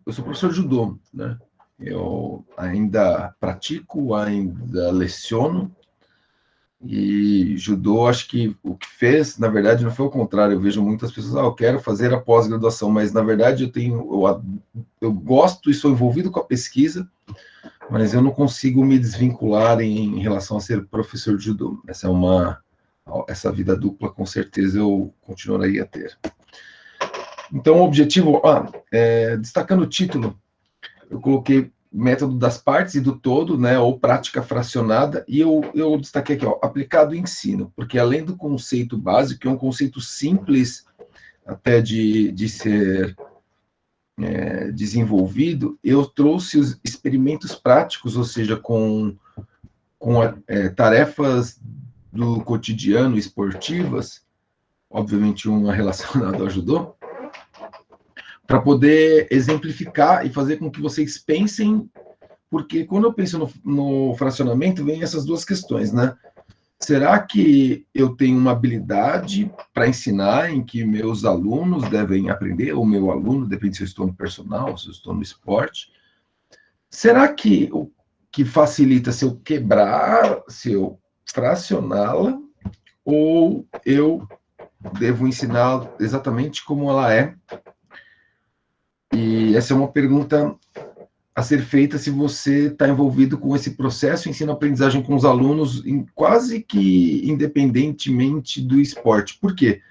eu sou professor de judô, né? Eu ainda pratico, ainda leciono, e judô, acho que o que fez, na verdade, não foi o contrário. Eu vejo muitas pessoas, eu quero fazer a pós-graduação, mas, na verdade, eu gosto e sou envolvido com a pesquisa, mas eu não consigo me desvincular em relação a ser professor de judô. Essa vida dupla, com certeza, eu continuaria a ter. Então, o objetivo, destacando o título, eu coloquei método das partes e do todo, né, ou prática fracionada, e eu destaquei aqui, aplicado ensino, porque além do conceito básico, que é um conceito simples até de ser desenvolvido, eu trouxe os experimentos práticos, ou seja, com tarefas do cotidiano esportivas, obviamente uma relacionada ao judô, para poder exemplificar e fazer com que vocês pensem, porque quando eu penso no fracionamento, vem essas duas questões, né? Será que eu tenho uma habilidade para ensinar em que meus alunos devem aprender, ou meu aluno, depende se eu estou no personal, se eu estou no esporte? Será que o que facilita se eu quebrar, se eu fracioná-la, ou eu devo ensinar exatamente como ela é? E essa é uma pergunta a ser feita se você está envolvido com esse processo ensino-aprendizagem com os alunos, quase que independentemente do esporte. Por quê?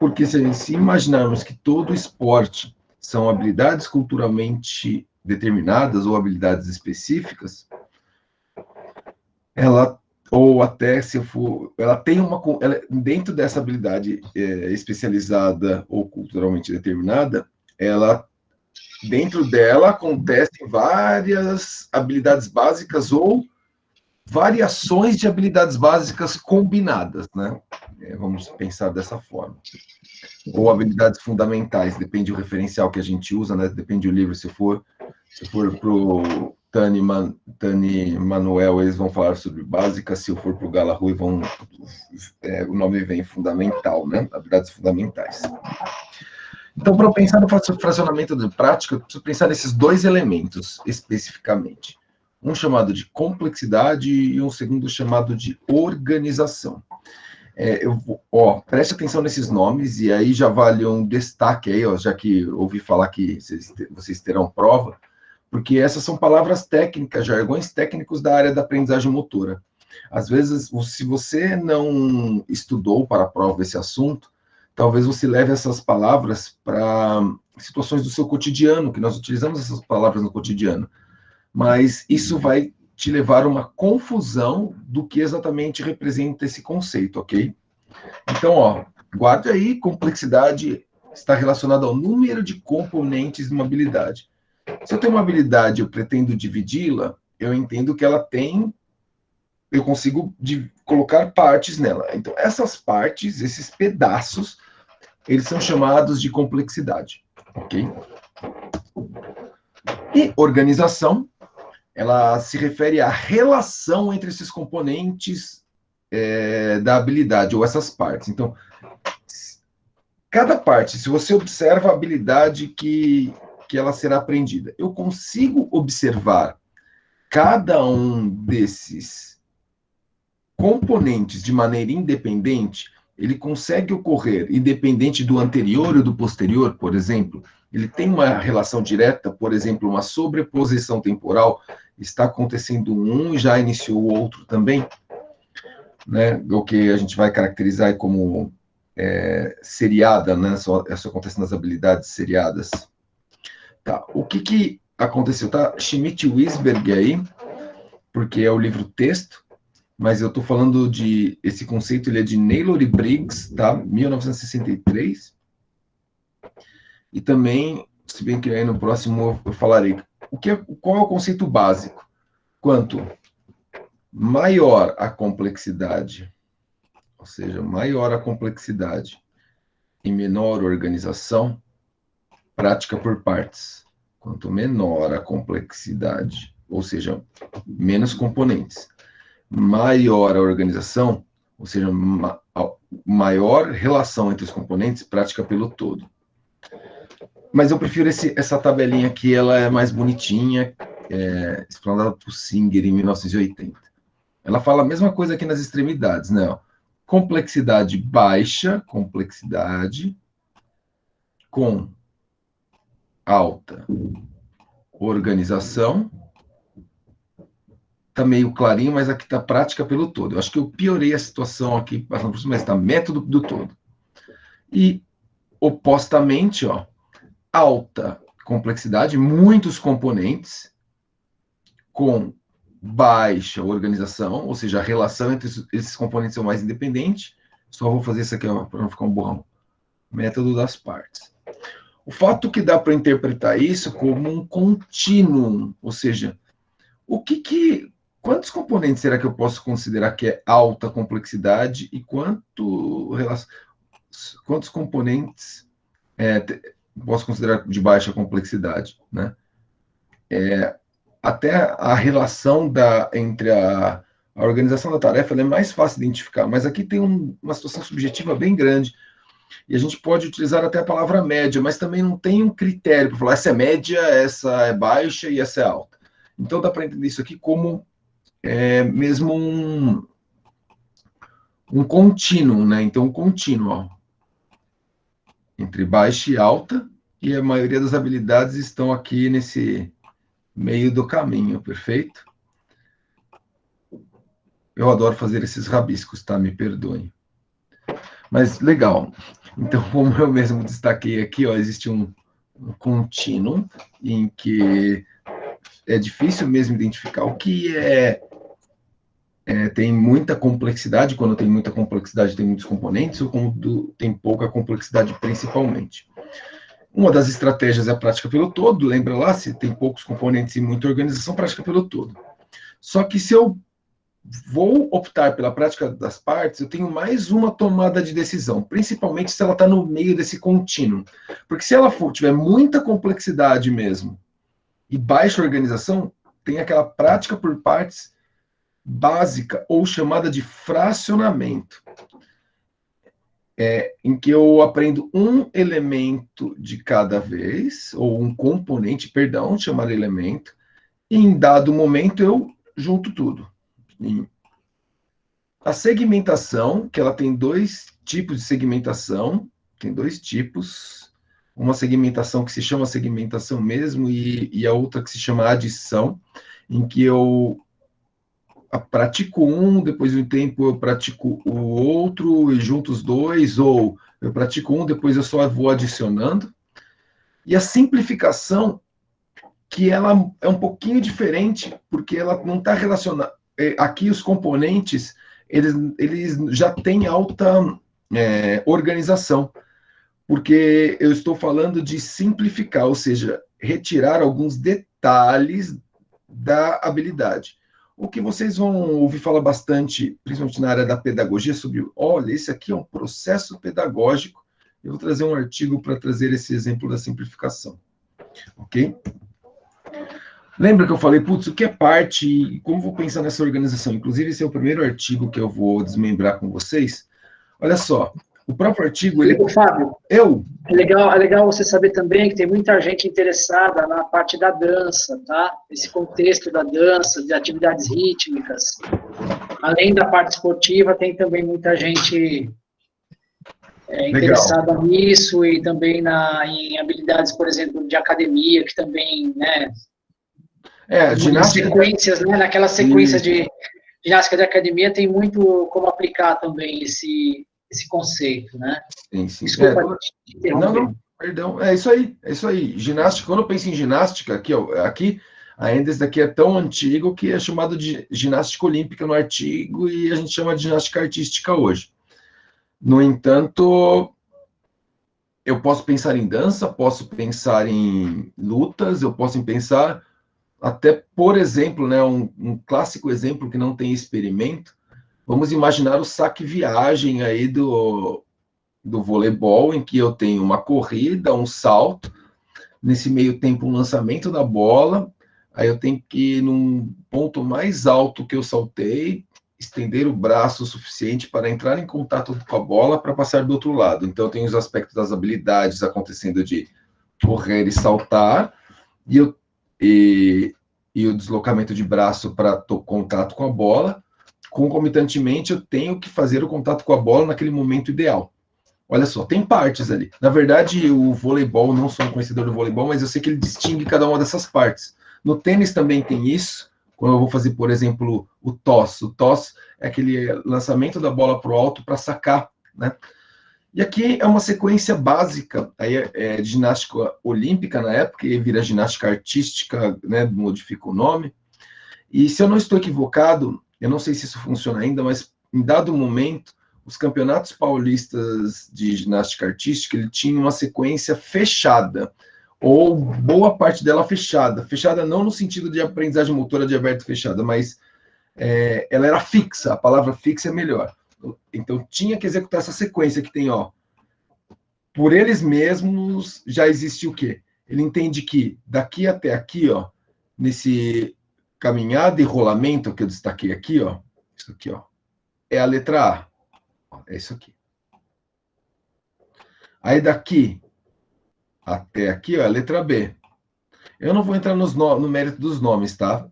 Porque se imaginarmos que todo esporte são habilidades culturalmente determinadas ou habilidades específicas, ela ou até se for, ela tem dentro dessa habilidade especializada ou culturalmente determinada, ela dentro dela acontecem várias habilidades básicas ou variações de habilidades básicas combinadas, né? Vamos pensar dessa forma. Ou habilidades fundamentais, depende do referencial que a gente usa, né? Depende do livro. Se for para o Tani Manuel, eles vão falar sobre básica. Se eu for para o Galarrui, o nome vem fundamental, né? Habilidades fundamentais. Então, para pensar no fracionamento de prática, eu preciso pensar nesses dois elementos especificamente. Um chamado de complexidade e um segundo chamado de organização. Preste atenção nesses nomes e aí já vale um destaque aí, já que ouvi falar que vocês terão prova, porque essas são palavras técnicas, jargões técnicos da área da aprendizagem motora. Às vezes, se você não estudou para a prova esse assunto, talvez você leve essas palavras para situações do seu cotidiano, que nós utilizamos essas palavras no cotidiano, mas isso vai te levar a uma confusão do que exatamente representa esse conceito, ok? Então, guarde aí, complexidade está relacionada ao número de componentes de uma habilidade. Se eu tenho uma habilidade e eu pretendo dividi-la, eu entendo que ela tem, eu consigo colocar partes nela. Então, essas partes, esses pedaços, eles são chamados de complexidade, ok? E organização, ela se refere à relação entre esses componentes da habilidade, ou essas partes. Então, cada parte, se você observa a habilidade que ela será aprendida, eu consigo observar cada um desses componentes de maneira independente, ele consegue ocorrer independente do anterior ou do posterior, por exemplo. Ele tem uma relação direta, por exemplo, uma sobreposição temporal, está acontecendo um e já iniciou o outro também, né? O que a gente vai caracterizar como seriada, né? Isso acontece nas habilidades seriadas. Tá. O que aconteceu? Tá Schmidt-Wisberg aí, porque é o livro texto, mas eu estou falando esse conceito, ele é de Naylor e Briggs, tá? 1963. E também, se bem que aí no próximo eu falarei, qual é o conceito básico? Quanto maior a complexidade, ou seja, maior a complexidade e menor a organização, prática por partes. Quanto menor a complexidade, ou seja, menos componentes, maior a organização, ou seja, maior relação entre os componentes, prática pelo todo. mas eu prefiro essa tabelinha aqui, ela é mais bonitinha, explanada por Singer em 1980. Ela fala a mesma coisa aqui nas extremidades, né? Ó. Complexidade baixa, complexidade com alta organização. Tá meio clarinho, mas aqui tá prática pelo todo. Eu acho que eu piorei a situação aqui, passando por cima, mas tá método do todo. E, opostamente, ó, alta complexidade, muitos componentes, com baixa organização, ou seja, a relação entre esses componentes é o mais independente. Só vou fazer isso aqui para não ficar um borrão. Método das partes. O fato que dá para interpretar isso como um contínuo, ou seja, quantos componentes será que eu posso considerar que é alta complexidade e quantos componentes posso considerar de baixa complexidade, né? Até a relação entre a organização da tarefa é mais fácil de identificar, mas aqui tem uma situação subjetiva bem grande. E a gente pode utilizar até a palavra média, mas também não tem um critério para falar essa é média, essa é baixa e essa é alta. Então dá para entender isso aqui como mesmo um contínuo, né? Então, um contínuo, ó, entre baixa e alta, e a maioria das habilidades estão aqui nesse meio do caminho, perfeito? Eu adoro fazer esses rabiscos, tá? Me perdoem. Mas, legal. Então, como eu mesmo destaquei aqui, ó, existe um contínuo em que é difícil mesmo identificar o que tem muita complexidade, quando tem muita complexidade tem muitos componentes, ou quando tem pouca complexidade principalmente. Uma das estratégias é a prática pelo todo, lembra lá, se tem poucos componentes e muita organização, prática pelo todo. Só que se eu vou optar pela prática das partes, eu tenho mais uma tomada de decisão, principalmente se ela está no meio desse contínuo. Porque se ela tiver muita complexidade mesmo e baixa organização, tem aquela prática por partes básica ou chamada de fracionamento, em que eu aprendo um elemento de cada vez, ou um componente, perdão, chamar elemento, e em dado momento eu junto tudo. A segmentação, que ela tem dois tipos de segmentação, tem dois tipos, uma segmentação que se chama segmentação mesmo, e a outra que se chama adição, em que eu pratico um, depois de um tempo eu pratico o outro e junto os dois, ou eu pratico um, depois eu só vou adicionando. E a simplificação, que ela é um pouquinho diferente, porque ela não está relacionada. Aqui os componentes, eles já têm alta organização, porque eu estou falando de simplificar, ou seja, retirar alguns detalhes da habilidade. O que vocês vão ouvir falar bastante, principalmente na área da pedagogia, sobre, olha, esse aqui é um processo pedagógico. Eu vou trazer um artigo para trazer esse exemplo da simplificação. Ok? Lembra que eu falei, putz, o que é parte e como vou pensar nessa organização? Inclusive, esse é o primeiro artigo que eu vou desmembrar com vocês. Olha só, o próprio artigo... Fábio, é legal você saber também que tem muita gente interessada na parte da dança, tá? Esse contexto da dança, de atividades rítmicas. Além da parte esportiva, tem também muita gente interessada nisso e também em habilidades, por exemplo, de academia, que também, né... ginástica... sequências, né? Naquela sequência de ginástica de academia tem muito como aplicar também esse conceito, né? Sim. Desculpa te interromper. Não, perdão. É isso aí. Ginástica, quando eu penso em ginástica, aqui ainda esse daqui é tão antigo que é chamado de ginástica olímpica no artigo e a gente chama de ginástica artística hoje. No entanto, eu posso pensar em dança, posso pensar em lutas, eu posso pensar até, por exemplo, né, um clássico exemplo que não tem experimento, vamos imaginar o saque-viagem aí do voleibol, em que eu tenho uma corrida, um salto, nesse meio tempo um lançamento da bola, aí eu tenho que ir num ponto mais alto que eu saltei, estender o braço o suficiente para entrar em contato com a bola para passar do outro lado. Então, eu tenho os aspectos das habilidades acontecendo de correr e saltar, e o deslocamento de braço para contato com a bola. Concomitantemente, eu tenho que fazer o contato com a bola naquele momento ideal. Olha só, tem partes ali. Na verdade, o voleibol, não sou um conhecedor do voleibol, mas eu sei que ele distingue cada uma dessas partes. No tênis também tem isso. Quando eu vou fazer, por exemplo, o toss. O toss é aquele lançamento da bola para o alto para sacar, né? E aqui é uma sequência básica, aí de ginástica olímpica na época, e vira ginástica artística, né, modifica o nome. E se eu não estou equivocado, eu não sei se isso funciona ainda, mas em dado momento, os campeonatos paulistas de ginástica artística, ele tinha uma sequência fechada, ou boa parte dela fechada. Fechada não no sentido de aprendizagem motora de aberto e fechada, mas ela era fixa, a palavra fixa é melhor. Então, tinha que executar essa sequência que tem, ó. Por eles mesmos, já existe o quê? Ele entende que daqui até aqui, ó, nesse caminhada e rolamento que eu destaquei aqui, ó, isso aqui, ó, é a letra A. Ó, é isso aqui. Aí daqui até aqui, ó, é a letra B. Eu não vou entrar no mérito dos nomes, tá?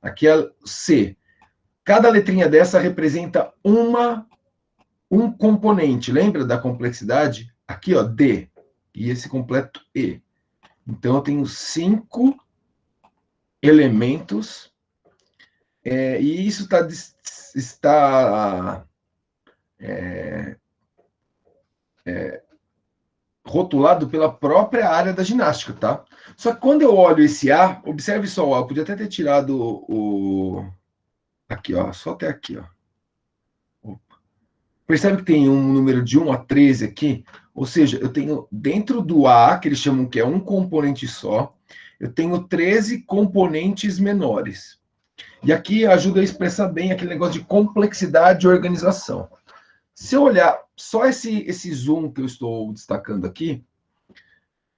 Aqui é a C. Cada letrinha dessa representa um componente. Lembra da complexidade? Aqui, ó, D. E esse completo E. Então, eu tenho 5 elementos. E isso está rotulado pela própria área da ginástica, tá? Só que quando eu olho esse A, observe só, ó, eu podia até ter tirado aqui, ó, só até aqui, ó. Percebe que tem um número de 1 a 13 aqui? Ou seja, eu tenho dentro do A, que eles chamam que é um componente só, eu tenho 13 componentes menores. E aqui ajuda a expressar bem aquele negócio de complexidade de organização. Se eu olhar só esse zoom que eu estou destacando aqui,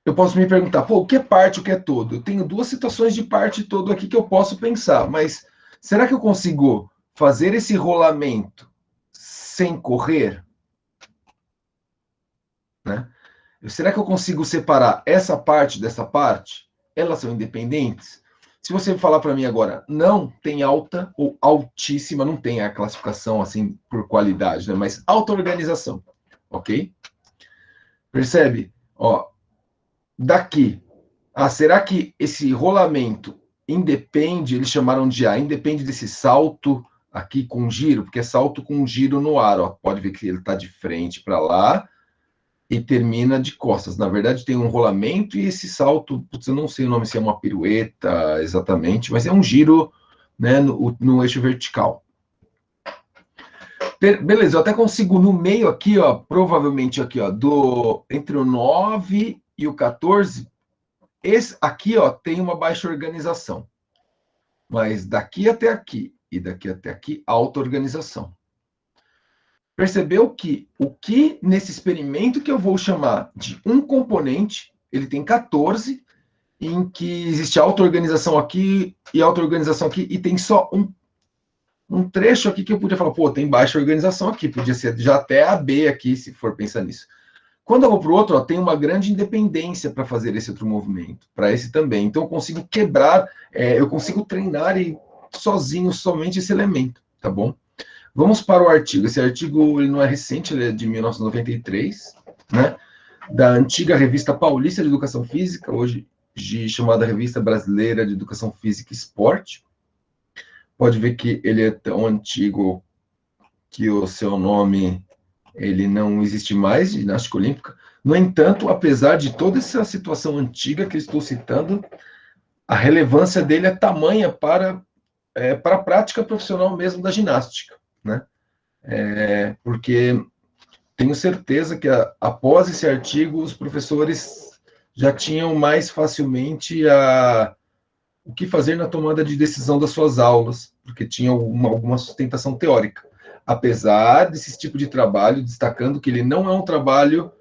eu posso me perguntar, pô, o que é parte, o que é todo? Eu tenho 2 situações de parte e todo aqui que eu posso pensar, mas será que eu consigo fazer esse rolamento sem correr? Né? Será que eu consigo separar essa parte dessa parte? Elas são independentes? Se você falar para mim agora, não tem alta ou altíssima, não tem a classificação assim por qualidade, né? Mas alta organização, ok? Percebe? Ó, daqui. Será que esse rolamento independe, eles chamaram de A, independe desse salto aqui com giro, porque é salto com giro no ar, ó. Pode ver que ele está de frente para lá e termina de costas. Na verdade, tem um rolamento e esse salto, putz, eu não sei o nome, se é uma pirueta exatamente, mas é um giro, né, no eixo vertical. Beleza, eu até consigo no meio aqui, ó, provavelmente aqui, ó, entre o 9 e o 14, esse aqui, ó, tem uma baixa organização. Mas daqui até aqui e daqui até aqui, alta organização. Percebeu que o que nesse experimento que eu vou chamar de um componente, ele tem 14, em que existe auto-organização aqui e auto-organização aqui, e tem só um trecho aqui que eu podia falar, pô, tem baixa organização aqui, podia ser já até a B aqui, se for pensar nisso. Quando eu vou para o outro, ó, tem uma grande independência para fazer esse outro movimento, para esse também. Então, eu consigo quebrar, eu consigo treinar sozinho somente esse elemento, tá bom? Vamos para o artigo. Esse artigo ele não é recente, ele é de 1993, né? Da antiga Revista Paulista de Educação Física, hoje chamada Revista Brasileira de Educação Física e Esporte. Pode ver que ele é tão antigo que o seu nome ele não existe mais, ginástica olímpica. No entanto, apesar de toda essa situação antiga que estou citando, a relevância dele é tamanha para a prática profissional mesmo da ginástica, né? Porque tenho certeza que após esse artigo, os professores já tinham mais facilmente o que fazer na tomada de decisão das suas aulas, porque tinha alguma sustentação teórica. Apesar desse tipo de trabalho, destacando que ele não é um trabalho,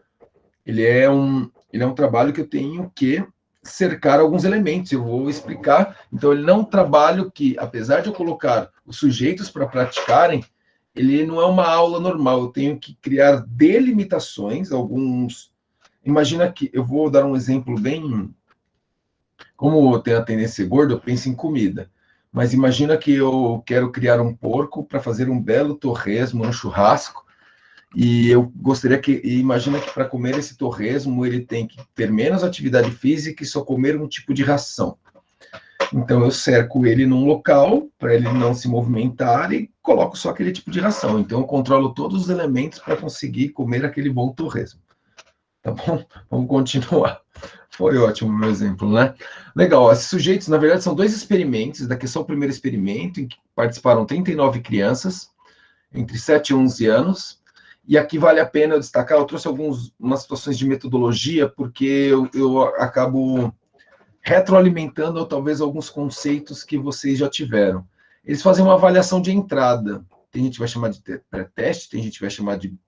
ele é um trabalho que eu tenho que cercar alguns elementos, eu vou explicar. Então, ele não é um trabalho que, apesar de eu colocar os sujeitos para praticarem, ele não é uma aula normal, eu tenho que criar delimitações, alguns Imagina que, eu vou dar um exemplo bem... Como eu tenho a tendência a ser gordo, eu penso em comida. Mas imagina que eu quero criar um porco para fazer um belo torresmo no churrasco, e eu gostaria que... Imagina que para comer esse torresmo, ele tem que ter menos atividade física e só comer um tipo de ração. Então eu cerco ele num local para ele não se movimentar e coloco só aquele tipo de ração. Então eu controlo todos os elementos para conseguir comer aquele bom torresmo. Tá bom? Vamos continuar. Foi ótimo o meu exemplo, né? Legal. Esses sujeitos, na verdade, são dois experimentos. Daqui é só o primeiro experimento, em que participaram 39 crianças, entre 7 e 11 anos. E aqui vale a pena eu destacar, eu trouxe umas situações de metodologia, porque eu acabo retroalimentando ou talvez alguns conceitos que vocês já tiveram. Eles fazem uma avaliação de entrada. Tem gente que vai chamar de pré-teste, tem gente que vai chamar de...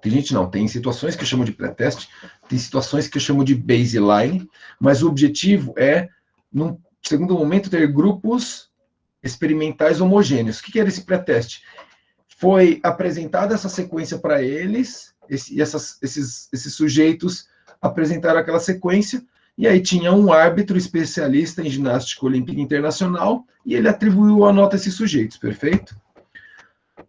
tem gente não, tem situações que eu chamo de pré-teste, tem situações que eu chamo de baseline, mas o objetivo é, num segundo momento, ter grupos experimentais homogêneos. O que era esse pré-teste? Foi apresentada essa sequência para eles, esses sujeitos apresentaram aquela sequência, e aí tinha um árbitro especialista em ginástica olímpica internacional, e ele atribuiu a nota a esses sujeitos, perfeito?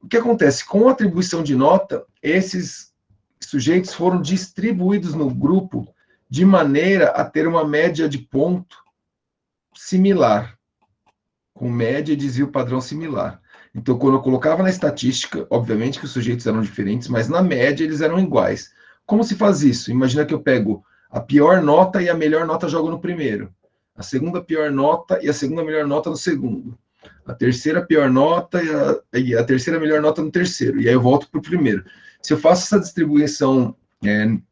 O que acontece? Com a atribuição de nota, esses sujeitos foram distribuídos no grupo de maneira a ter uma média de ponto similar, com média e desvio padrão similar. Então, quando eu colocava na estatística, obviamente que os sujeitos eram diferentes, mas na média eles eram iguais. Como se faz isso? Imagina que eu pego a pior nota e a melhor nota jogo no primeiro, a segunda pior nota e a segunda melhor nota no segundo, a terceira pior nota e a terceira melhor nota no terceiro, e aí eu volto para o primeiro. Se eu faço essa distribuição,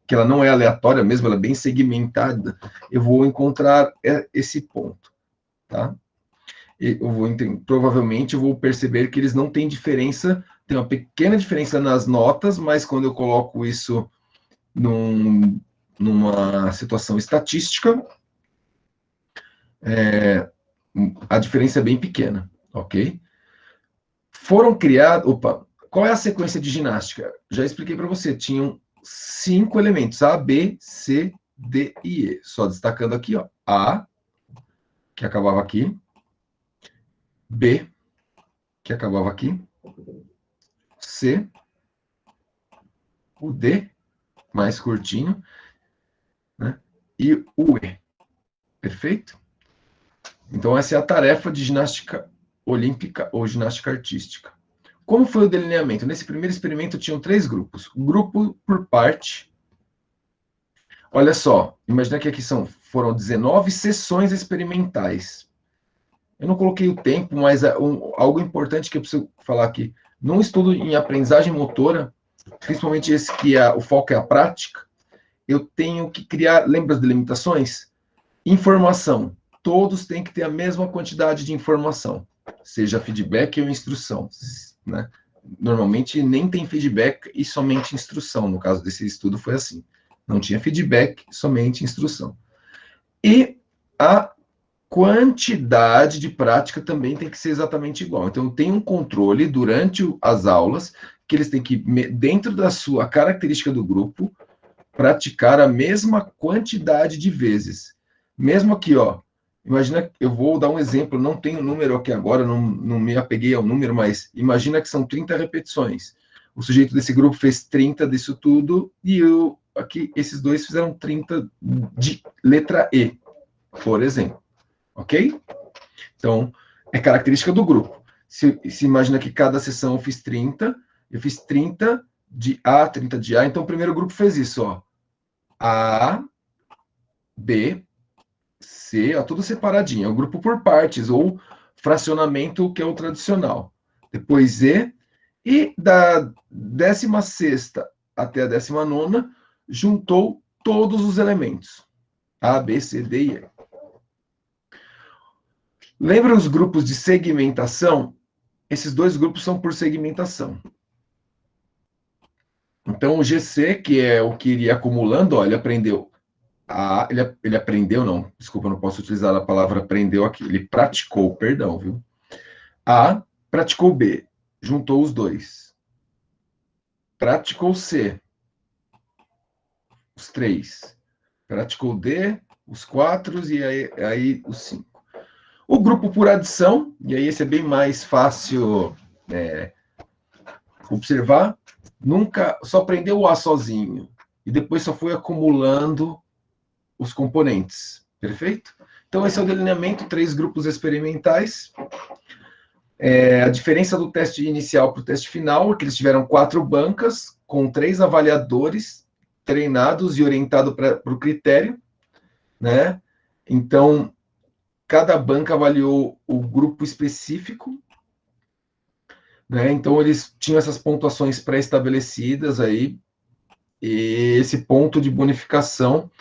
que ela não é aleatória mesmo, ela é bem segmentada, eu vou encontrar esse ponto, tá? Provavelmente eu vou perceber que eles não têm diferença, tem uma pequena diferença nas notas, mas quando eu coloco isso numa situação estatística, a diferença é bem pequena, ok? Foram criados... Opa, qual é a sequência de ginástica? Já expliquei para você, tinham 5 elementos, A, B, C, D e E. Só destacando aqui, ó, A, que acabava aqui, B, que acabava aqui, C, o D, mais curtinho, né? E o E. Perfeito? Então, essa é a tarefa de ginástica olímpica ou ginástica artística. Como foi o delineamento? Nesse primeiro experimento, tinham 3 grupos. Grupo por parte. Olha só, imagina que aqui foram 19 sessões experimentais. Eu não coloquei o tempo, mas algo importante que eu preciso falar aqui. Num estudo em aprendizagem motora, principalmente esse que o foco é a prática, eu tenho que criar, lembra as delimitações? Informação. Todos têm que ter a mesma quantidade de informação, seja feedback ou instrução, né? Normalmente nem tem feedback e somente instrução. No caso desse estudo foi assim. Não tinha feedback, somente instrução. E a quantidade de prática também tem que ser exatamente igual. Então, eu tenho um controle durante as aulas, que eles têm que, dentro da sua característica do grupo, praticar a mesma quantidade de vezes. Mesmo aqui, ó, imagina, eu vou dar um exemplo, não tenho número aqui agora, não me apeguei ao número, mas imagina que são 30 repetições. O sujeito desse grupo fez 30 disso tudo, e aqui, esses dois fizeram 30 de letra E, por exemplo. Ok? Então, é característica do grupo. Se imagina que cada sessão eu fiz 30 de A, 30 de A, então o primeiro grupo fez isso, ó. A, B, C, ó, tudo separadinho. É o grupo por partes, ou fracionamento, que é o tradicional. Depois e da 16ª até a 19ª, juntou todos os elementos. A, B, C, D e E. Lembra os grupos de segmentação? Esses 2 grupos são por segmentação. Então, o GC, que é o que iria acumulando, ó, ele aprendeu. Ele aprendeu, não, desculpa, não posso utilizar a palavra aprendeu aqui. Ele praticou, perdão, viu? A, praticou B, juntou os 2. Praticou C. os 3. Praticou D, os 4 e aí os 5. O grupo por adição, e aí esse é bem mais fácil observar, nunca só aprendeu o A sozinho, e depois só foi acumulando os componentes, perfeito? Então esse é o delineamento, 3 grupos experimentais. A diferença do teste inicial para o teste final é que eles tiveram 4 bancas, com 3 avaliadores treinados e orientados para o critério, né? Então, cada banca avaliou o grupo específico, né? Então, eles tinham essas pontuações pré-estabelecidas aí, e esse ponto de bonificação.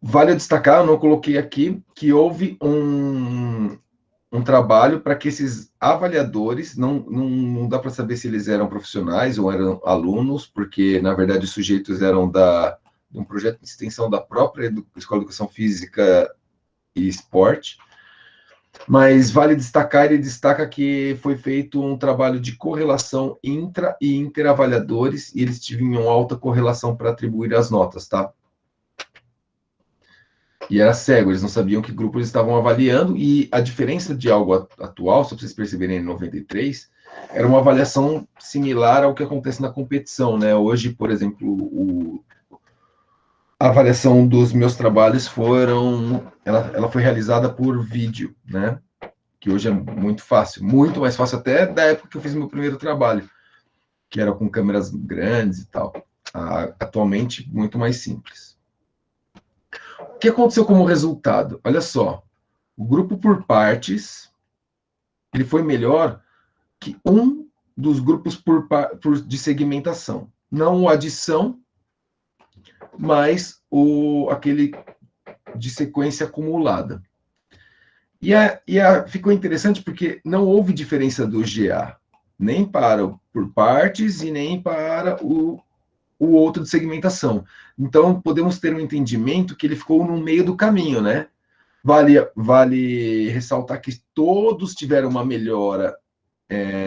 Vale destacar, eu não coloquei aqui, que houve um trabalho para que esses avaliadores, não dá para saber se eles eram profissionais ou eram alunos, porque, na verdade, os sujeitos eram de um projeto de extensão da própria Escola de Educação Física e Esporte, mas vale destacar, ele destaca que foi feito um trabalho de correlação intra e interavaliadores, e eles tinham alta correlação para atribuir as notas, tá? E era cego, eles não sabiam que grupo eles estavam avaliando, e a diferença de algo atual, só para vocês perceberem, em 93, era uma avaliação similar ao que acontece na competição, né? Hoje, por exemplo, a avaliação dos meus trabalhos ela foi realizada por vídeo, né? Que hoje é muito fácil, muito mais fácil até da época que eu fiz meu primeiro trabalho, que era com câmeras grandes e tal. Atualmente, muito mais simples. O que aconteceu como resultado? Olha só, o grupo por partes, ele foi melhor que um dos grupos de segmentação. Não a adição, mas aquele de sequência acumulada. Ficou interessante porque não houve diferença do GA, nem para por partes e nem para o outro de segmentação. Então, podemos ter um entendimento que ele ficou no meio do caminho, né? Vale ressaltar que todos tiveram uma melhora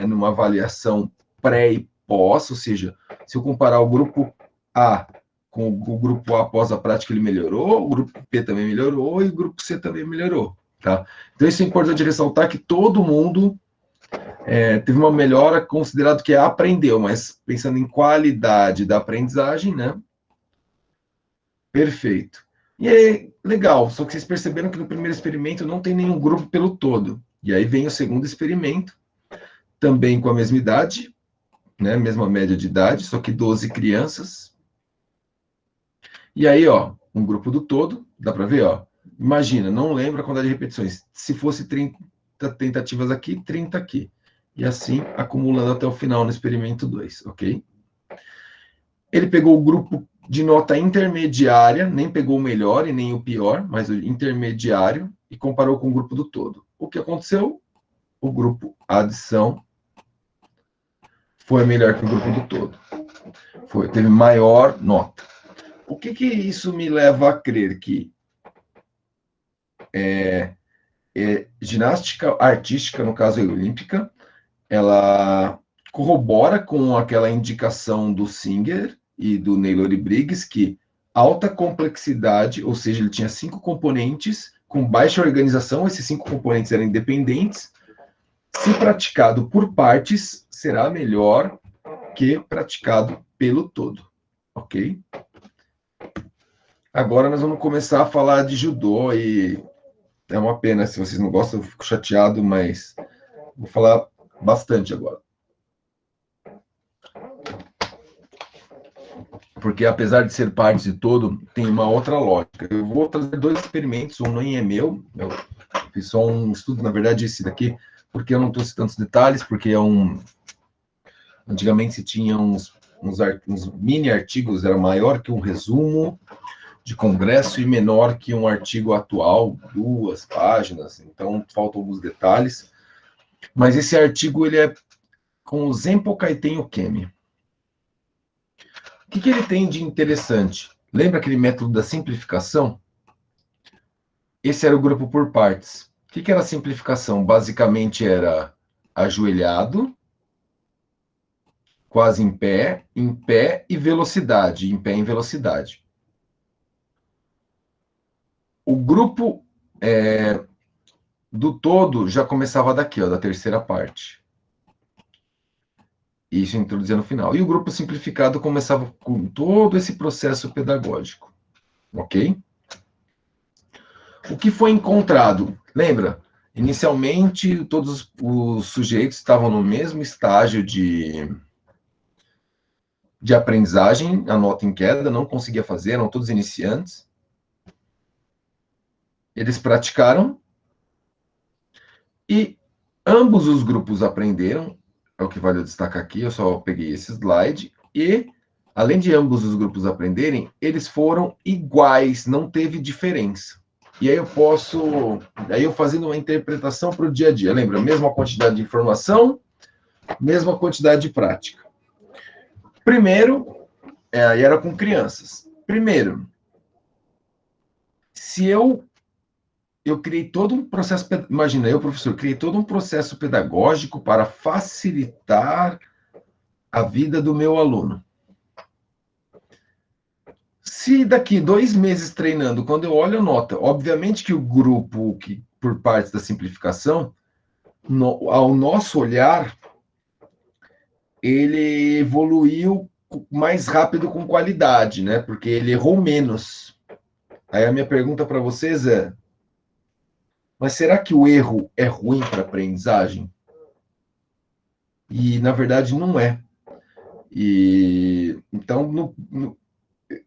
numa avaliação pré e pós, ou seja, se eu comparar o grupo A com o grupo A após a prática, ele melhorou, o grupo P também melhorou e o grupo C também melhorou, tá? Então, isso é importante ressaltar que todo mundo teve uma melhora, considerado que aprendeu, mas pensando em qualidade da aprendizagem, né? Perfeito. E aí, legal, só que vocês perceberam que no primeiro experimento não tem nenhum grupo pelo todo. E aí vem o segundo experimento, também com a mesma idade, né? Mesma média de idade, só que 12 crianças. E aí, ó, um grupo do todo, dá para ver, ó. Imagina, não lembro a quantidade de repetições. Se fosse 30 tentativas aqui, 30 aqui. E assim, acumulando até o final no experimento 2, ok? Ele pegou o grupo de nota intermediária, nem pegou o melhor e nem o pior, mas o intermediário, e comparou com o grupo do todo. O que aconteceu? O grupo adição foi melhor que o grupo do todo. Teve maior nota. O que isso me leva a crer? Que ginástica artística, no caso a olímpica, ela corrobora com aquela indicação do Singer e do Naylor e Briggs, que alta complexidade, ou seja, ele tinha 5 componentes, com baixa organização, esses 5 componentes eram independentes, se praticado por partes, será melhor que praticado pelo todo, ok? Agora nós vamos começar a falar de judô, e é uma pena, se vocês não gostam, eu fico chateado, mas vou falar bastante agora. Porque apesar de ser parte de todo, tem uma outra lógica. Eu vou trazer 2 experimentos, um nem é meu, eu fiz só um estudo, na verdade esse daqui, porque eu não trouxe tantos detalhes, porque antigamente se tinha uns mini artigos, era maior que um resumo de congresso e menor que um artigo atual, 2 páginas, então faltam alguns detalhes. Mas esse artigo, ele é com o Zenpo Kaiten Ukemi. O que ele tem de interessante? Lembra aquele método da simplificação? Esse era o grupo por partes. O que era a simplificação? Basicamente era ajoelhado, quase em pé e velocidade, em pé em velocidade. O grupo do todo já começava daqui, ó, da terceira parte. Isso introduzia no final. E o grupo simplificado começava com todo esse processo pedagógico. Ok? O que foi encontrado? Lembra? Inicialmente, todos os sujeitos estavam no mesmo estágio de aprendizagem, a nota em queda, não conseguia fazer, eram todos iniciantes. Eles praticaram e ambos os grupos aprenderam, é o que vale destacar aqui, eu só peguei esse slide, e, além de ambos os grupos aprenderem, eles foram iguais, não teve diferença. E aí eu fazendo uma interpretação para o dia a dia, lembra? Mesma quantidade de informação, mesma quantidade de prática. Primeiro, aí era com crianças. Primeiro, se eu criei todo um processo, imagina, eu, professor, criei todo um processo pedagógico para facilitar a vida do meu aluno. Se daqui 2 meses treinando, quando eu olho a nota, obviamente que o grupo, que por parte da simplificação, ao nosso olhar, ele evoluiu mais rápido com qualidade, né? Porque ele errou menos. Aí a minha pergunta para vocês é: mas será que o erro é ruim para a aprendizagem? E, na verdade, não é. E, então,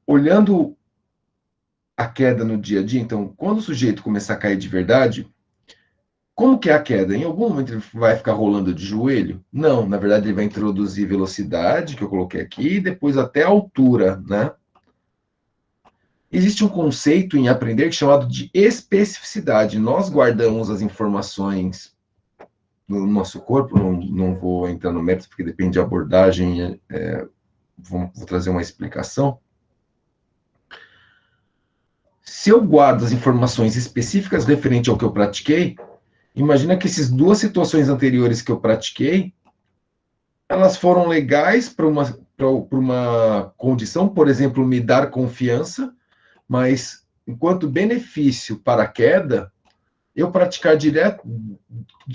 olhando a queda no dia a dia, então, quando o sujeito começar a cair de verdade, como que é a queda? Em algum momento ele vai ficar rolando de joelho? Não, na verdade ele vai introduzir velocidade, que eu coloquei aqui, e depois até altura, né? Existe um conceito em aprender chamado de especificidade. Nós guardamos as informações no nosso corpo, não vou entrar no mérito, porque depende da abordagem, vou trazer uma explicação. Se eu guardo as informações específicas referente ao que eu pratiquei, imagina que essas 2 situações anteriores que eu pratiquei, elas foram legais para uma condição, por exemplo, me dar confiança, mas enquanto benefício para a queda, eu praticar direto,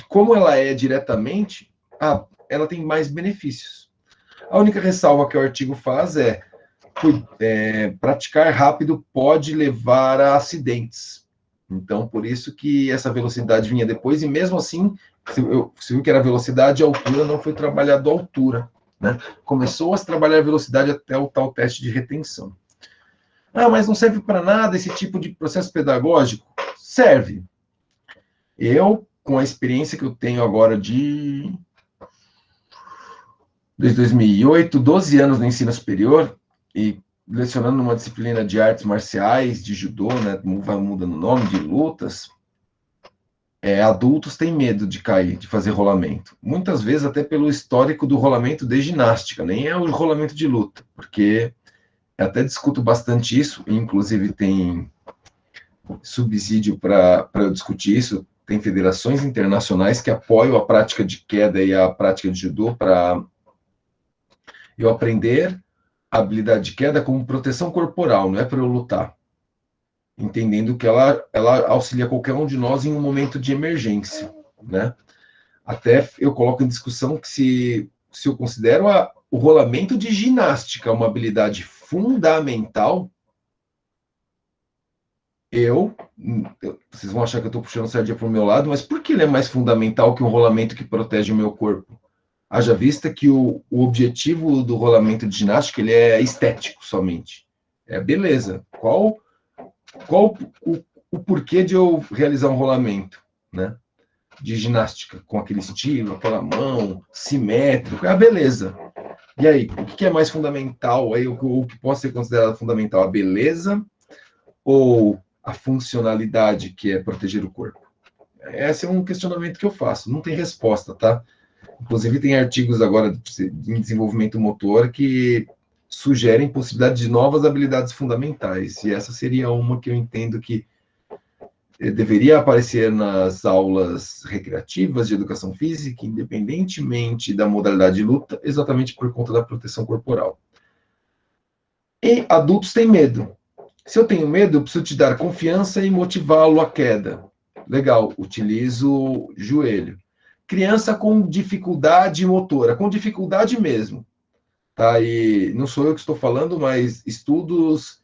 como ela é diretamente, ela tem mais benefícios. A única ressalva que o artigo faz é praticar rápido pode levar a acidentes. Então, por isso que essa velocidade vinha depois, e mesmo assim, se viu que era velocidade, a altura não foi trabalhado a altura, né? Começou a se trabalhar a velocidade até o tal teste de retenção. Mas não serve para nada esse tipo de processo pedagógico? Serve. Eu, com a experiência que eu tenho agora desde 2008, 12 anos no ensino superior, e lecionando numa disciplina de artes marciais, de judô, né, muda no nome, de lutas, adultos têm medo de cair, de fazer rolamento. Muitas vezes até pelo histórico do rolamento de ginástica, nem é o rolamento de luta, porque eu até discuto bastante isso, inclusive tem subsídio para eu discutir isso, tem federações internacionais que apoiam a prática de queda e a prática de judô para eu aprender a habilidade de queda como proteção corporal, não é para eu lutar. Entendendo que ela auxilia qualquer um de nós em um momento de emergência, né? Até eu coloco em discussão que se eu considero o rolamento de ginástica uma habilidade fundamental, vocês vão achar que eu estou puxando a sardinha para o meu lado, mas por que ele é mais fundamental que um rolamento que protege o meu corpo? Haja vista que o objetivo do rolamento de ginástica ele é estético somente. Beleza. Qual o porquê de eu realizar um rolamento, né? De ginástica, com aquele estilo, aquela mão, simétrico, beleza. E aí, o que é mais fundamental? Aí, o que pode ser considerado fundamental? A beleza ou a funcionalidade, que é proteger o corpo? Esse é um questionamento que eu faço. Não tem resposta, tá? Inclusive, tem artigos agora em desenvolvimento motor que sugerem possibilidade de novas habilidades fundamentais. E essa seria uma que eu entendo que deveria aparecer nas aulas recreativas de educação física, independentemente da modalidade de luta, exatamente por conta da proteção corporal. E adultos têm medo. Se eu tenho medo, eu preciso te dar confiança e motivá-lo à queda. Legal, utilizo joelho. Criança com dificuldade motora, com dificuldade mesmo. Tá? E não sou eu que estou falando, mas estudos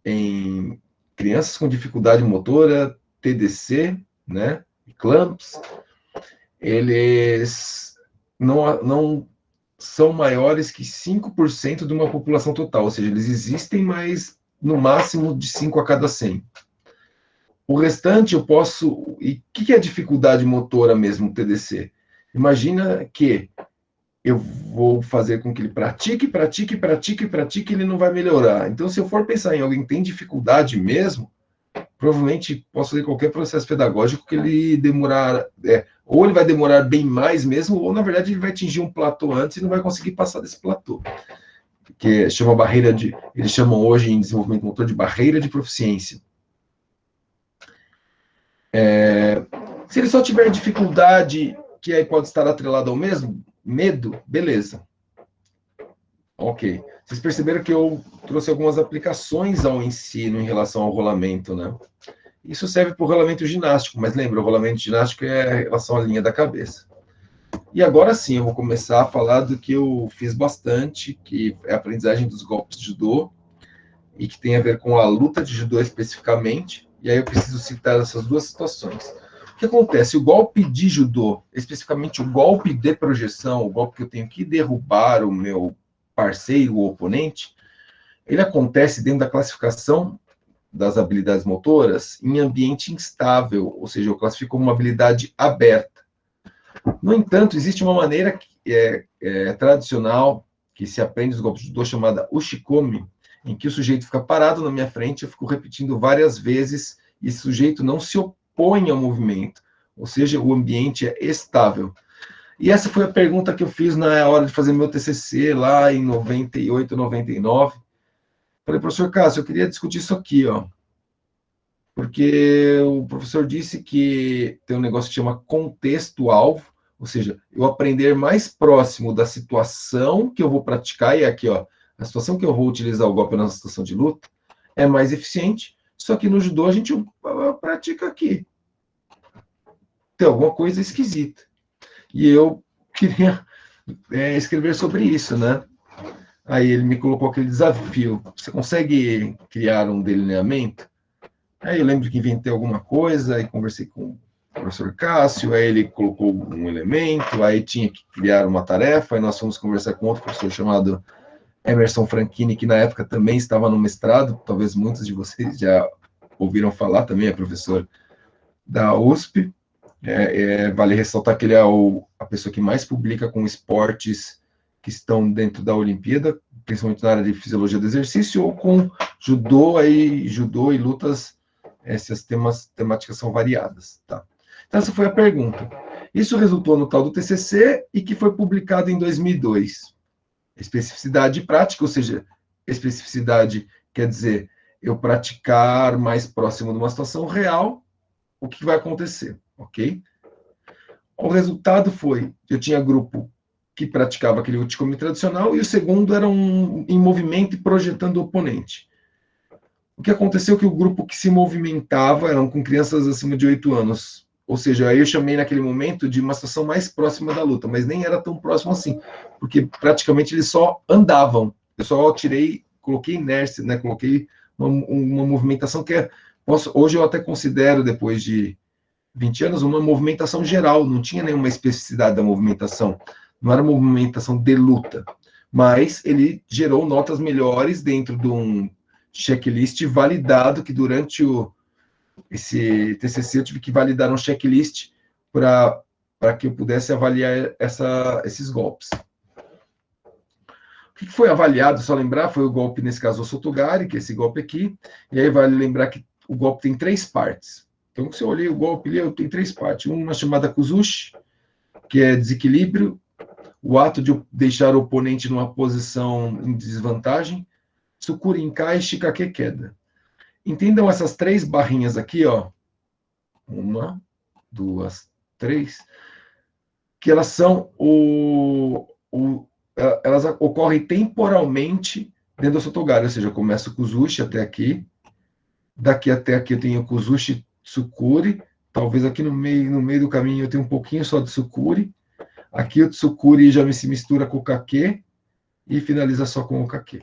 em crianças com dificuldade motora, TDC, né, clamps, eles não são maiores que 5% de uma população total, ou seja, eles existem, mas no máximo de 5 a cada 100. O restante eu posso... E o que é dificuldade motora mesmo, TDC? Imagina que eu vou fazer com que ele pratique, e ele não vai melhorar. Então, se eu for pensar em alguém que tem dificuldade mesmo, provavelmente posso fazer qualquer processo pedagógico que ele demorar... ou ele vai demorar bem mais mesmo, ou, na verdade, ele vai atingir um platô antes e não vai conseguir passar desse platô. Que chama barreira de... Eles chamam hoje em desenvolvimento motor de barreira de proficiência. Se ele só tiver dificuldade, que aí pode estar atrelado ao mesmo medo, beleza. Ok. Vocês perceberam que eu trouxe algumas aplicações ao ensino em relação ao rolamento, né? Isso serve para o rolamento ginástico, mas lembra, o rolamento ginástico é em relação à linha da cabeça. E agora sim, eu vou começar a falar do que eu fiz bastante, que é a aprendizagem dos golpes de judô, e que tem a ver com a luta de judô especificamente, e aí eu preciso citar essas duas situações. O que acontece? O golpe de judô, especificamente o golpe de projeção, o golpe que eu tenho que derrubar o meu parceiro, o oponente, ele acontece dentro da classificação das habilidades motoras em ambiente instável, ou seja, eu classifico como uma habilidade aberta. No entanto, existe uma maneira que é tradicional, que se aprende os golpes de judô, chamada ushikomi, em que o sujeito fica parado na minha frente, eu fico repetindo várias vezes, e esse sujeito não se opõe ao movimento, ou seja, o ambiente é estável. E essa foi a pergunta que eu fiz na hora de fazer meu TCC, lá em 98, 99. Falei, professor Cássio, eu queria discutir isso aqui, ó. Porque o professor disse que tem um negócio que chama contexto-alvo, ou seja, eu aprender mais próximo da situação que eu vou praticar, e aqui, ó, a situação que eu vou utilizar o golpe na situação de luta é mais eficiente, só que no judô a gente pratica aqui. Tem alguma coisa esquisita. E eu queria escrever sobre isso, né? Aí ele me colocou aquele desafio. Você consegue criar um delineamento? Aí eu lembro que inventei alguma coisa, aí conversei com o professor Cássio, aí ele colocou um elemento, aí tinha que criar uma tarefa, aí nós fomos conversar com outro professor chamado Emerson Franchini, que na época também estava no mestrado, talvez muitos de vocês já ouviram falar, também é professor da USP. Vale ressaltar que ele é a pessoa que mais publica com esportes que estão dentro da Olimpíada, principalmente na área de fisiologia do exercício, ou com judô e lutas, essas temáticas são variadas. Tá? Então, essa foi a pergunta. Isso resultou no tal do TCC e que foi publicado em 2002. Especificidade prática, ou seja, especificidade quer dizer eu praticar mais próximo de uma situação real, o que vai acontecer, ok? O resultado foi, eu tinha grupo que praticava aquele ushikomi tradicional e o segundo era em movimento e projetando o oponente. O que aconteceu é que o grupo que se movimentava eram com crianças acima de 8 anos, ou seja, aí eu chamei naquele momento de uma situação mais próxima da luta, mas nem era tão próximo assim, porque praticamente eles só andavam. Eu só coloquei inércia, né? Coloquei uma movimentação que hoje eu até considero, depois de 20 anos, uma movimentação geral, não tinha nenhuma especificidade da movimentação, não era uma movimentação de luta, mas ele gerou notas melhores dentro de um checklist validado, que durante esse TCC eu tive que validar um checklist para que eu pudesse avaliar esses golpes. O que foi avaliado, só lembrar, foi o golpe, nesse caso, o Sotogari, que é esse golpe aqui, e aí vale lembrar que o golpe tem 3 partes. Então, se eu olhei o golpe ali, tem 3 partes. Uma chamada Kuzushi, que é desequilíbrio, o ato de deixar o oponente numa posição em desvantagem, Tsukuri Inkai e Shikake queda. Entendam essas 3 barrinhas aqui, ó. 1, 2, 3, que elas são elas ocorrem temporalmente dentro da Sotogari, ou seja, eu começo o Kuzushi até aqui, daqui até aqui eu tenho Kuzushi Tsukuri, talvez aqui no meio do caminho eu tenho um pouquinho só de Tsukuri, aqui o Tsukuri já se mistura com o Kake e finaliza só com o Kake.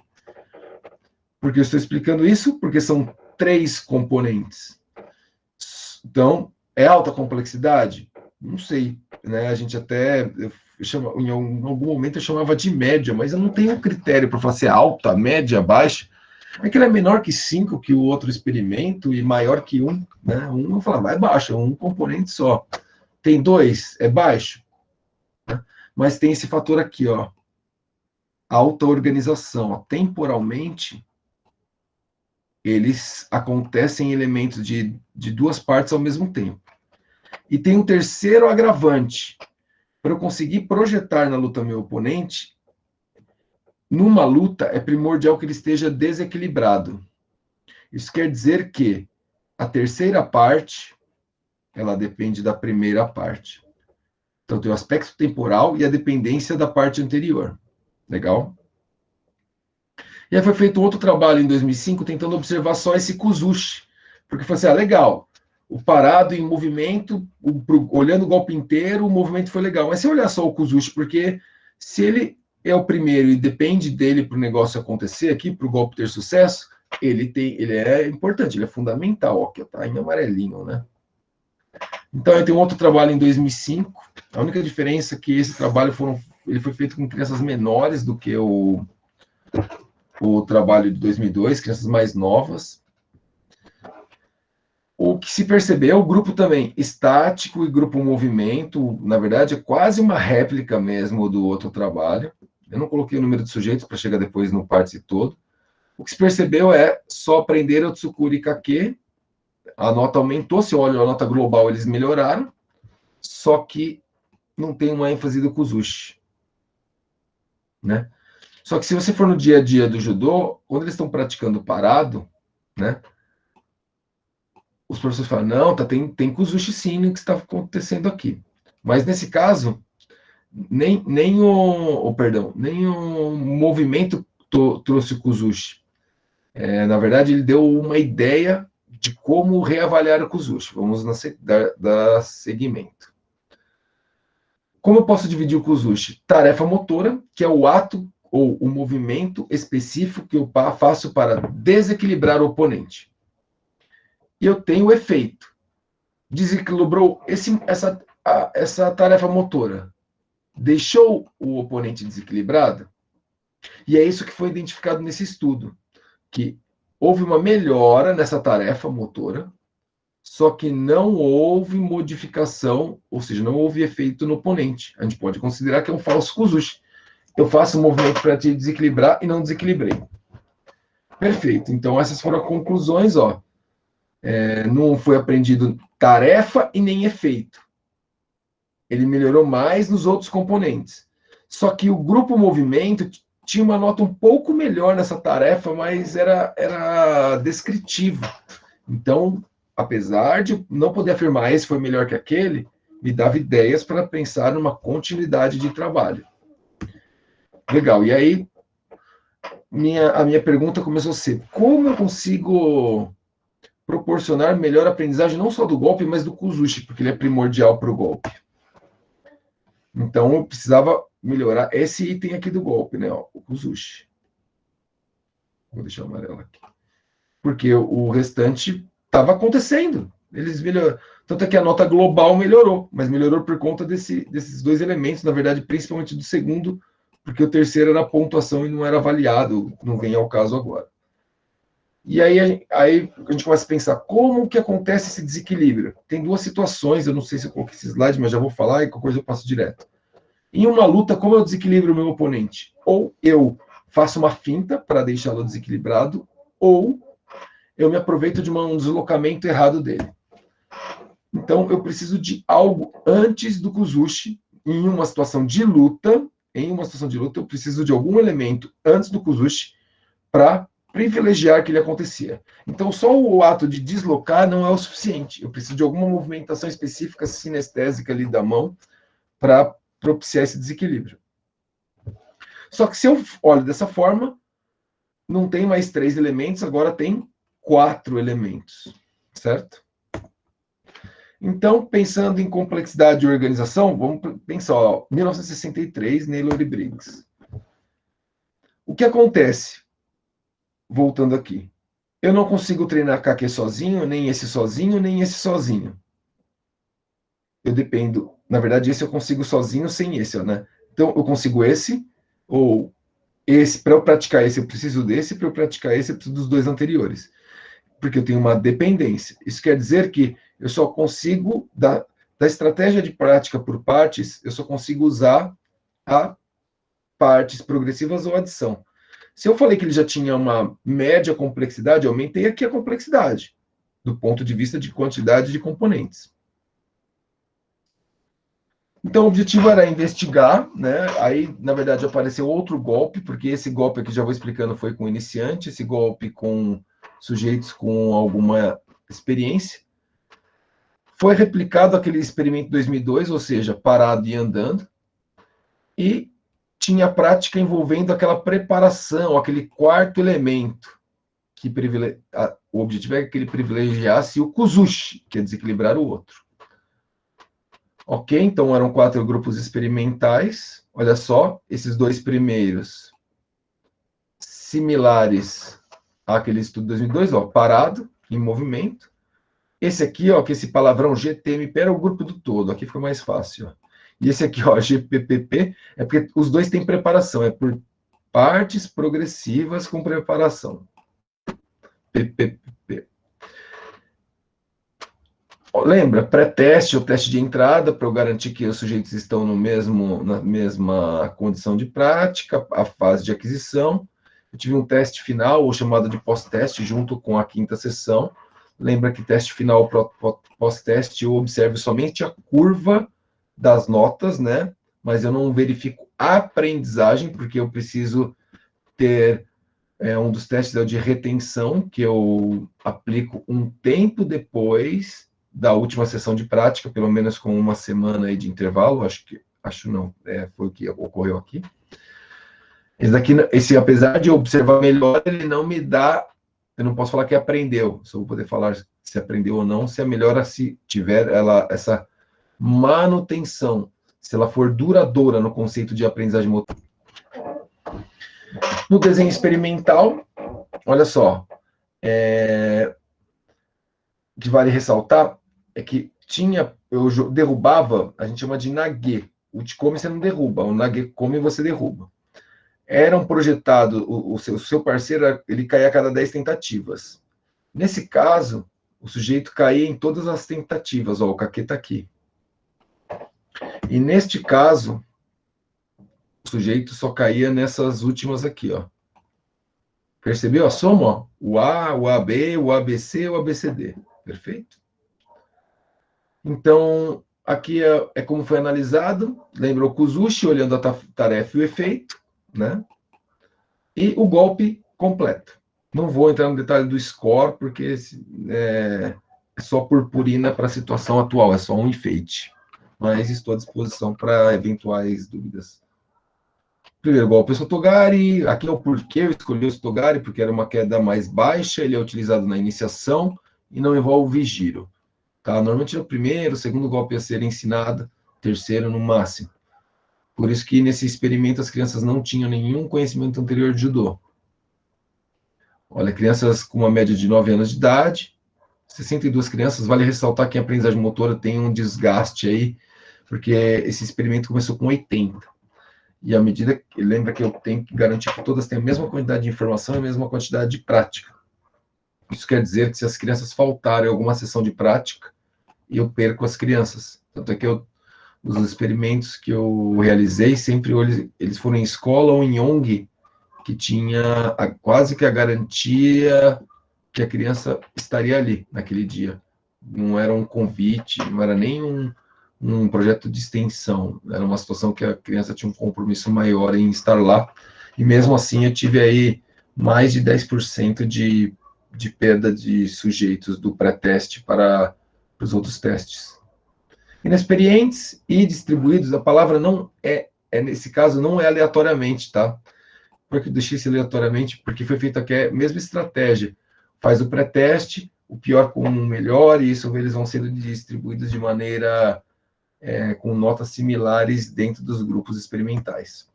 Por que eu estou explicando isso? Porque são 3 componentes. Então, é alta complexidade? Não sei, né? A gente até em algum momento eu chamava de média, mas eu não tenho um critério para falar se é alta, média, baixa. É que ele é menor que 5 que o outro experimento e maior que 1, né? Um eu falo, é baixo, é um componente só. Tem 2, é baixo. Né? Mas tem esse fator aqui, ó. Alta organização, ó. Temporalmente, eles acontecem em elementos de 2 partes ao mesmo tempo. E tem um terceiro agravante. Para eu conseguir projetar na luta meu oponente, numa luta é primordial que ele esteja desequilibrado. Isso quer dizer que a terceira parte, ela depende da primeira parte. Então tem o aspecto temporal e a dependência da parte anterior. Legal? E aí foi feito outro trabalho em 2005 tentando observar só esse Kuzushi. Porque foi assim, legal, o parado em movimento, olhando o golpe inteiro, o movimento foi legal. Mas se olhar só o Kuzushi, porque se ele é o primeiro e depende dele para o negócio acontecer aqui, para o golpe ter sucesso, ele é importante, ele é fundamental. Ó, aqui está em amarelinho, né? Então, tem um outro trabalho em 2005. A única diferença é que esse trabalho ele foi feito com crianças menores do que o trabalho de 2002, crianças mais novas. O que se percebeu, o grupo também estático e grupo movimento, na verdade, é quase uma réplica mesmo do outro trabalho. Eu não coloquei o número de sujeitos para chegar depois no parte todo. O que se percebeu é só aprender o Tsukuri Kake, a nota aumentou, se olha a nota global, eles melhoraram, só que não tem uma ênfase do Kuzushi. Né? Só que se você for no dia a dia do judô, quando eles estão praticando parado, né? Os professores falam, não, tem Kuzushi sim que está acontecendo aqui. Mas nesse caso, nem o movimento trouxe o Kuzushi. Na verdade, ele deu uma ideia de como reavaliar o Kuzushi. Vamos dar seguimento. Como eu posso dividir o Kuzushi? Tarefa motora, que é o ato ou o movimento específico que eu faço para desequilibrar o oponente. E eu tenho o efeito. Desequilibrou essa tarefa motora. Deixou o oponente desequilibrado? E é isso que foi identificado nesse estudo, que houve uma melhora nessa tarefa motora, só que não houve modificação, ou seja, não houve efeito no oponente. A gente pode considerar que é um falso Kuzushi. Eu faço um movimento para te desequilibrar e não desequilibrei. Perfeito. Então, essas foram as conclusões, ó. Não foi aprendido tarefa e nem efeito. Ele melhorou mais nos outros componentes. Só que o grupo movimento tinha uma nota um pouco melhor nessa tarefa, mas era descritivo. Então, apesar de não poder afirmar esse foi melhor que aquele, me dava ideias para pensar numa continuidade de trabalho. Legal. E aí, a minha pergunta começou a ser, como eu consigo proporcionar melhor aprendizagem não só do golpe, mas do Kuzushi, porque ele é primordial para o golpe. Então, eu precisava melhorar esse item aqui do golpe, né? Ó, o Kuzushi. Vou deixar o amarelo aqui. Porque o restante estava acontecendo. Eles melhoraram. Tanto é que a nota global melhorou, mas melhorou por conta desses 2 elementos, na verdade, principalmente do segundo, porque o terceiro era pontuação e não era avaliado, não vem ao caso agora. E aí a gente começa a pensar, como que acontece esse desequilíbrio? Tem 2 situações, eu não sei se eu coloquei esse slide, mas já vou falar, e qualquer coisa eu passo direto. Em uma luta, como eu desequilibro o meu oponente? Ou eu faço uma finta para deixá-lo desequilibrado, ou eu me aproveito de um deslocamento errado dele. Então, eu preciso de algo antes do Kuzushi, em uma situação de luta, eu preciso de algum elemento antes do Kuzushi para privilegiar que ele acontecia. Então, só o ato de deslocar não é o suficiente. Eu preciso de alguma movimentação específica sinestésica ali da mão para propiciar esse desequilíbrio. Só que se eu olho dessa forma, não tem mais 3 elementos, agora tem 4 elementos, certo? Então, pensando em complexidade de organização, vamos pensar, ó, 1963, Naylor e Briggs. O que acontece? Voltando aqui. Eu não consigo treinar KQ sozinho, nem esse sozinho, nem esse sozinho. Eu dependo. Na verdade, esse eu consigo sozinho sem esse, né? Então, eu consigo esse, ou esse. Para eu praticar esse, eu preciso desse. Para eu praticar esse, eu preciso dos 2 anteriores. Porque eu tenho uma dependência. Isso quer dizer que eu só consigo, da estratégia de prática por partes, eu só consigo usar a partes progressivas ou adição. Se eu falei que ele já tinha uma média complexidade, eu aumentei aqui a complexidade, do ponto de vista de quantidade de componentes. Então, o objetivo era investigar, né? Aí, na verdade, apareceu outro golpe, porque esse golpe aqui, já vou explicando, foi com iniciante, esse golpe com sujeitos com alguma experiência. Foi replicado aquele experimento 2002, ou seja, parado e andando, e tinha prática envolvendo aquela preparação, aquele quarto elemento, que o objetivo é que ele privilegiasse o Kuzushi, que é desequilibrar o outro. Ok, então eram 4 grupos experimentais. Olha só, esses 2 primeiros, similares àquele estudo de 2002, ó, parado, em movimento. Esse aqui, ó, que esse palavrão GTMP era o grupo do todo, aqui fica mais fácil. Ó. E esse aqui, ó, GPPP, é porque os 2 têm preparação, é por partes progressivas com preparação. PPP. Lembra, pré-teste ou teste de entrada, para eu garantir que os sujeitos estão na mesma condição de prática, a fase de aquisição. Eu tive um teste final, ou chamado de pós-teste, junto com a 5ª sessão. Lembra que teste final, pós-teste, eu observo somente a curva das notas, né? Mas eu não verifico a aprendizagem, porque eu preciso ter um dos testes é o de retenção, que eu aplico um tempo depois da última sessão de prática, pelo menos com uma semana aí de intervalo, foi o que ocorreu aqui. Esse, apesar de eu observar melhor, ele não me dá, eu não posso falar que aprendeu, só vou poder falar se aprendeu ou não, se a melhora, se tiver essa manutenção, se ela for duradoura no conceito de aprendizagem motora. No desenho experimental, olha só, o que vale ressaltar é que eu derrubava, a gente chama de nage. O Uchikome você não derruba, o Nagekome você derruba. Era um projetado, o seu parceiro, ele caía a cada 10 tentativas. Nesse caso, o sujeito caía em todas as tentativas, ó, o Kake está aqui. E neste caso, o sujeito só caía nessas últimas aqui, ó. Percebeu a soma? Ó? O A, o AB, o ABC, o ABCD. Perfeito? Então, aqui é como foi analisado. Lembra o Kuzushi, olhando a tarefa e o efeito, né? E o golpe completo. Não vou entrar no detalhe do score, porque é só purpurina para a situação atual, é só um enfeite. Mas estou à disposição para eventuais dúvidas. Primeiro golpe é o Sotogari. Aqui é o porquê eu escolhi o Sotogari, porque era uma queda mais baixa, ele é utilizado na iniciação e não envolve giro. Tá? Normalmente no primeiro, segundo golpe a ser ensinado, terceiro no máximo. Por isso que nesse experimento as crianças não tinham nenhum conhecimento anterior de judô. Olha, crianças com uma média de 9 anos de idade, 62 crianças, vale ressaltar que a aprendizagem motora tem um desgaste aí, porque esse experimento começou com 80. E à medida que, lembra que eu tenho que garantir que todas têm a mesma quantidade de informação e a mesma quantidade de prática. Isso quer dizer que se as crianças faltarem alguma sessão de prática, eu perco as crianças. Tanto é que os experimentos que eu realizei, sempre eles foram em escola ou em ONG, que tinha quase que a garantia que a criança estaria ali naquele dia. Não era um convite, não era nem um projeto de extensão. Era uma situação que a criança tinha um compromisso maior em estar lá. E mesmo assim eu tive aí mais de 10% de perda de sujeitos do pré-teste para os outros testes. Inexperientes e distribuídos, a palavra não nesse caso, não é aleatoriamente, tá? Por que eu deixei isso aleatoriamente? Porque foi feita aqui a mesma estratégia. Faz o pré-teste, o pior com o melhor, e isso eles vão sendo distribuídos de maneira com notas similares dentro dos grupos experimentais.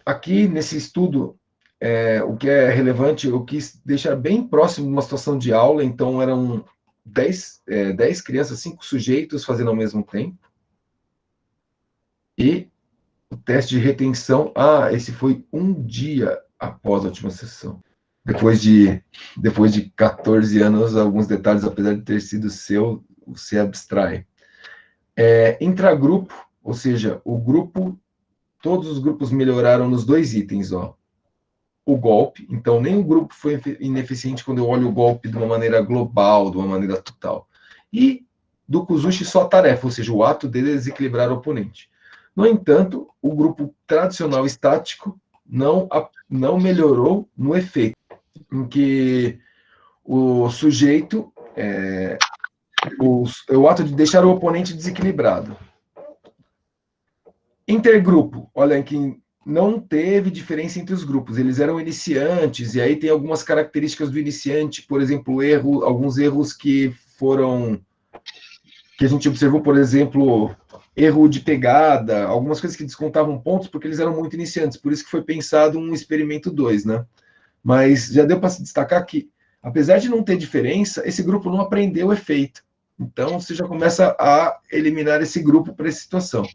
Aqui, nesse estudo, o que é relevante, eu quis deixar bem próximo de uma situação de aula, então eram 10 crianças, 5 sujeitos fazendo ao mesmo tempo. E o teste de retenção, esse foi um dia após a última sessão. Depois de 14 anos, alguns detalhes, apesar de ter sido seu, você abstrai. Intragrupo, ou seja, todos os grupos melhoraram nos 2 itens, ó. O golpe, então nem o grupo foi ineficiente quando eu olho o golpe de uma maneira global, de uma maneira total. E do Kuzushi só a tarefa, ou seja, o ato de desequilibrar o oponente. No entanto, o grupo tradicional estático não melhorou no efeito, em que o sujeito, o ato de deixar o oponente desequilibrado. Intergrupo, olha que não teve diferença entre os grupos, eles eram iniciantes, e aí tem algumas características do iniciante, por exemplo, alguns erros que a gente observou, por exemplo, erro de pegada, algumas coisas que descontavam pontos, porque eles eram muito iniciantes, por isso que foi pensado um experimento 2, né? Mas já deu para se destacar que, apesar de não ter diferença, esse grupo não aprendeu o efeito. Então, você já começa a eliminar esse grupo para essa situação.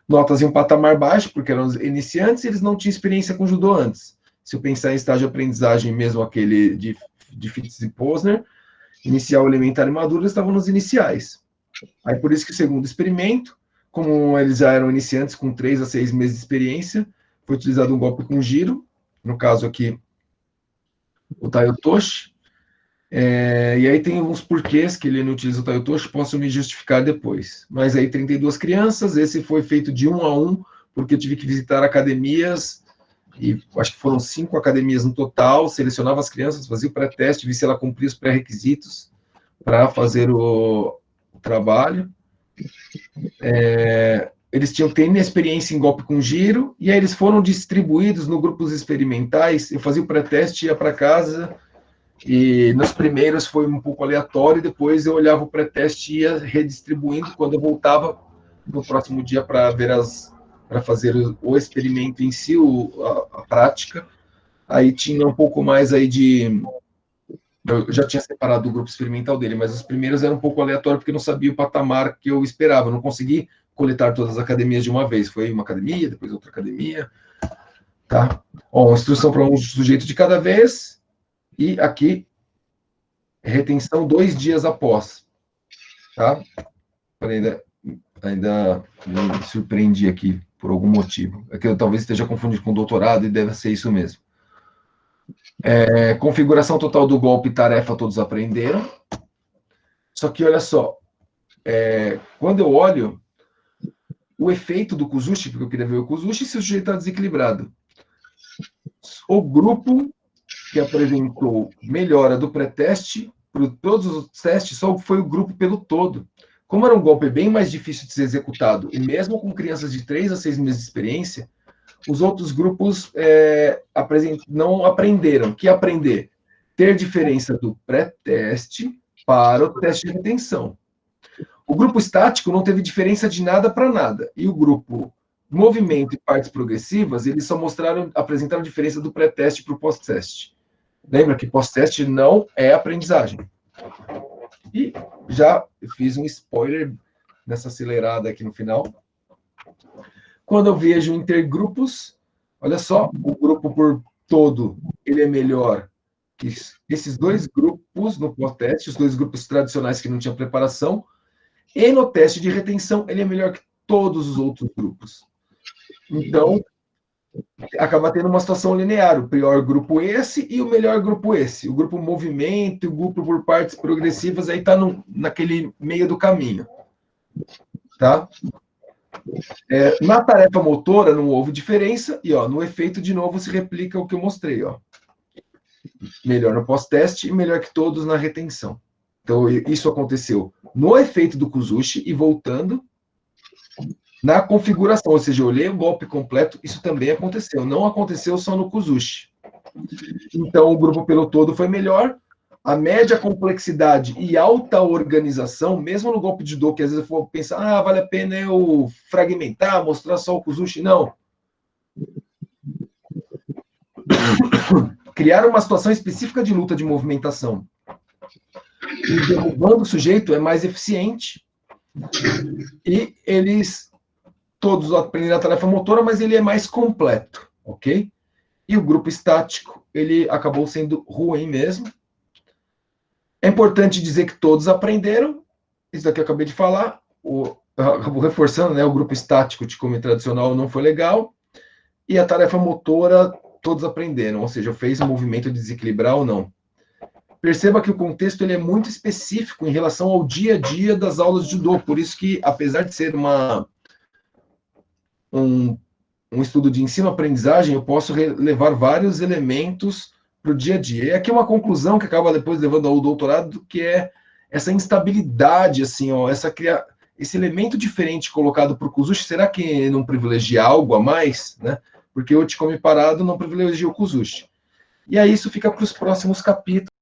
Notas em um patamar baixo, porque eram iniciantes e eles não tinham experiência com judô antes. Se eu pensar em estágio de aprendizagem, mesmo aquele de Fitz e Posner, inicial, elementar e maduro, eles estavam nos iniciais. Aí, por isso que o segundo experimento, como eles já eram iniciantes com 3 a 6 meses de experiência, foi utilizado um golpe com giro, no caso aqui, o Taiotoshi. E aí tem alguns porquês que ele não utiliza o Taiotoshi, posso me justificar depois. Mas aí 32 crianças, esse foi feito de 1 a 1, porque eu tive que visitar academias, e acho que foram 5 academias no total, selecionava as crianças, fazia o pré-teste, via se ela cumpria os pré-requisitos para fazer o trabalho. Eles tinham que ter inexperiência em golpe com giro, e aí eles foram distribuídos no grupos experimentais. Eu fazia o pré-teste, ia para casa, e nos primeiros foi um pouco aleatório, depois eu olhava o pré-teste e ia redistribuindo quando eu voltava no próximo dia para fazer o experimento em si, a prática. Aí tinha um pouco mais aí de... Eu já tinha separado o grupo experimental dele, mas os primeiros eram um pouco aleatório, porque eu não sabia o patamar que eu esperava. Eu não consegui coletar todas as academias de uma vez. Foi uma academia, depois outra academia. Tá? Ó, instrução para um sujeito de cada vez. E aqui, retenção 2 dias após. Tá? Ainda me surpreendi aqui, por algum motivo. É que eu talvez esteja confundindo com doutorado e deve ser isso mesmo. Configuração total do golpe e tarefa todos aprenderam. Só que, olha só, quando eu olho o efeito do Kuzushi, porque eu queria ver o Kuzushi, se o sujeito está desequilibrado. O grupo que apresentou melhora do pré-teste, para todos os testes, só foi o grupo pelo todo. Como era um golpe bem mais difícil de ser executado, e mesmo com crianças de 3 a 6 meses de experiência, os outros grupos não aprenderam. O que aprender? Ter diferença do pré-teste para o teste de retenção. O grupo estático não teve diferença de nada para nada. E o grupo movimento e partes progressivas, eles só apresentaram diferença do pré-teste para o pós-teste. Lembra que pós-teste não é aprendizagem. E já fiz um spoiler nessa acelerada aqui no final. Quando eu vejo intergrupos, olha só, o grupo por todo, ele é melhor que esses 2 grupos no pós-teste, os 2 grupos tradicionais que não tinham preparação, e no teste de retenção, ele é melhor que todos os outros grupos. Então, acaba tendo uma situação linear, o pior grupo esse e o melhor grupo esse. O grupo movimento e o grupo por partes progressivas aí está naquele meio do caminho. Tá? Na tarefa motora não houve diferença, e no efeito, de novo, se replica o que eu mostrei. Melhor no pós-teste e melhor que todos na retenção. Então, isso aconteceu no efeito do Kuzushi e voltando na configuração, ou seja, eu olhei o golpe completo, isso também aconteceu. Não aconteceu só no Kuzushi. Então, o grupo pelo todo foi melhor. A média complexidade e alta organização, mesmo no golpe de do, que às vezes eu for pensar, vale a pena eu fragmentar, mostrar só o Kuzushi. Não. Criar uma situação específica de luta de movimentação. E derrubando o sujeito é mais eficiente. E eles todos aprenderam a tarefa motora, mas ele é mais completo, ok? E o grupo estático, ele acabou sendo ruim mesmo. É importante dizer que todos aprenderam, isso daqui eu acabei de falar, acabou reforçando, né? O grupo estático de come tradicional não foi legal, e a tarefa motora, todos aprenderam, ou seja, fez o movimento desequilibrar ou não. Perceba que o contexto ele é muito específico em relação ao dia a dia das aulas de judô, por isso que, apesar de ser um estudo de ensino-aprendizagem, eu posso levar vários elementos para o dia a dia. E aqui uma conclusão que acaba depois levando ao doutorado, que é essa instabilidade, assim, esse elemento diferente colocado para o Kuzushi, será que não privilegia algo a mais? Né? Porque o Uchikomi parado não privilegia o Kuzushi. E aí isso fica para os próximos capítulos.